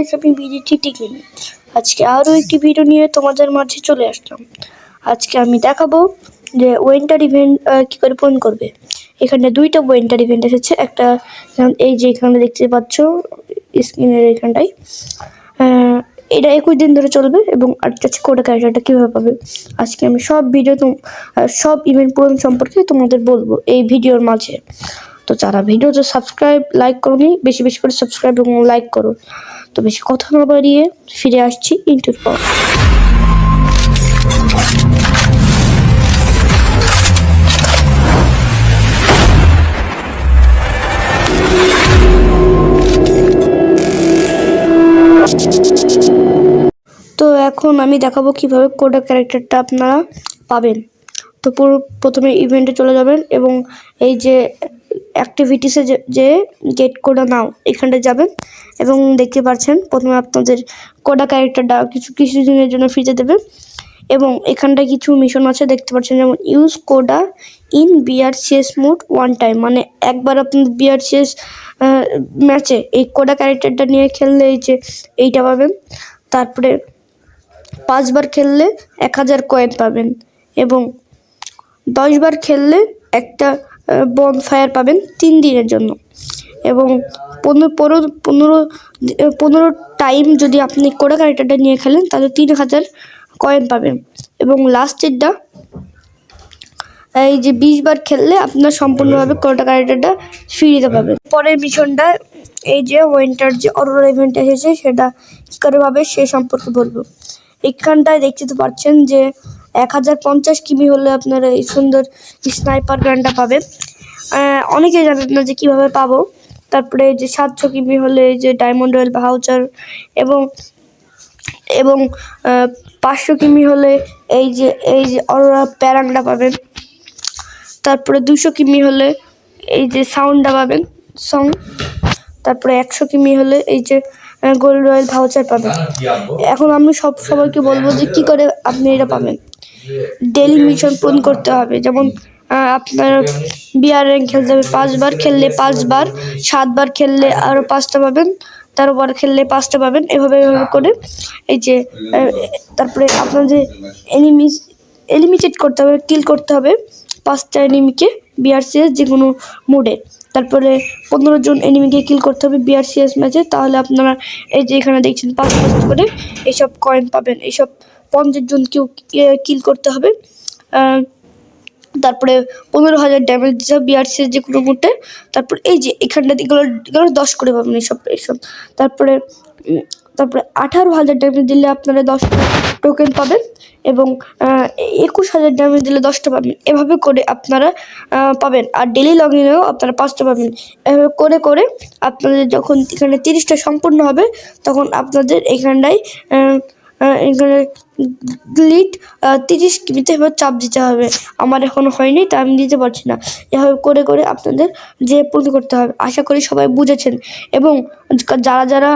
Guys, আমি ভিডিওটি টিকে নিই। আজকে আরও একটি ভিডিও নিয়ে তোমাদের মাঝে চলে আসলাম। আজকে আমি দেখাবো যে উইন্টার ইভেন্ট কী করে পূরণ করবে। এখানে দুইটা উইন্টার ইভেন্ট এসেছে। একটা এই যে এখানে দেখতে পাচ্ছ স্ক্রিনের এখানটায়, এটা 21 দিন ধরে চলবে, এবং আরেকটা হচ্ছে কোডা ক্যারেক্টারটা কীভাবে পাবে। আজকে আমি সব ভিডিও সব ইভেন্ট পূরণ সম্পর্কে তোমাদের বলবো এই ভিডিওর মাঝে। তো যারা ভিডিওতে সাবস্ক্রাইব লাইক করোনি, বেশি বেশি করে সাবস্ক্রাইব এবং লাইক করো। তো বেশি কথা না বাড়িয়ে ফিরে আসছি ইন্টুর পর। তো এখন আমি দেখাবো কিভাবে কোডা ক্যারেক্টারটা আপনারা পাবেন। তো প্রথমে ইভেন্টে চলে যাবেন এবং এই যে অ্যাক্টিভিটিসে যে গেট কোডা নাও এখানটা যাবেন, এবং দেখতে পাচ্ছেন প্রথমে আপনাদের কোডা ক্যারেক্টারটা কিছু দিনের জন্য ফ্রিতে দেবে। এবং এখানটায় কিছু মিশন আছে দেখতে পাচ্ছেন, যেমন use Coda in BRCS mode one time, মানে একবার আপনাদের বিআরসিএস ম্যাচে এই কোডা ক্যারেক্টারটা নিয়ে খেললে এই যে এইটা পাবেন। তারপরে 5 বার খেললে 1000 কয়েন পাবেন, এবং 10 বার খেললে একটা বনফায়ার পাবেন 3 দিনের জন্য, এবং 15 টাইম যদি আপনি কোডা ক্যারেক্টারটা নিয়ে খেলেন তাহলে 3000 কয়েন পাবেন, এবং লাস্টেরটা এই যে 20 বার খেললে আপনার সম্পূর্ণভাবে কোডা ক্যারেক্টারটা ফ্রিতে পাবেন। পরের মিশনটা এই যে উইন্টার যে অরোরা ইভেন্ট এসেছে সেটা কী করে পাবে সে সম্পর্কে বলবো। এখানটায় দেখতে তো পাচ্ছেন যে 1050 কিমি হলে আপনারা এই সুন্দর স্নাইপার গানটা পাবেন। অনেকেই জানেন না যে কীভাবে পাবো। তারপরে এই যে 700 কিমি হলে এই যে ডায়মন্ড রয়্যাল ভাউচার, এবং 500 কিমি হলে এই যে অরোরা প্যারাংটা পাবেন। তারপরে 200 কিমি হলে এই যে সাউন্ডটা পাবেন, সং। তারপরে 100 কিমি হলে এই যে গোল্ড রয়্যাল ভাউচার পাবেন। এখন আমি সবাইকে বলবো যে কী করে আপনি এটা পাবেন। ডেইলি মিশন পূরণ করতে হবে, যেমন আপনার বিআর র্যাঙ্ক খেলতে হবে 5 বার খেললে 5 বার, 7 বার খেললে আরও 5টা পাবেন, 13 বার খেললে 5টা পাবেন, এভাবে করে এই যে তারপরে আপনাদের এলিমিনেট করতে হবে, কিল করতে হবে 5টা এনিমিকে বিআরসিএস যে কোনো মোডে। তারপরে 15 জন এনিমিকে কিল করতে হবে বিআরসিএস ম্যাচে, তাহলে আপনারা এই যে এখানে দেখছেন 5 করে এইসব কয়েন পাবেন। এইসব 50 জনকেও কিল করতে হবে। তারপরে 15,000 ড্যামেজ দিতে হবে বিআরসিএস যে কোনো মুহূর্তে। তারপর এই যে এখানটা এগুলো 10 করে পাবেন এইসব। তারপরে 18,000 ড্যামেজ দিলে আপনারা 10টা টোকেন পাবেন, এবং 21,000 ড্যামেজ দিলে 10টা পাবেন। এভাবে করে আপনারা পাবেন। আর ডেলি লগ ইনেও আপনারা 5টা পাবেন। এভাবে করে আপনাদের যখন এখানে 30টা সম্পূর্ণ হবে তখন আপনাদের এখানটায় এখানে গ্লিট 30 কিমিতে এবার চাপ দিতে হবে। আমার এখনো হয়নি তাই আমি দিতে পারছি না। এভাবে করে আপনাদের যে পূরণ করতে হবে। আশা করি সবাই বুঝেছেন, এবং যারা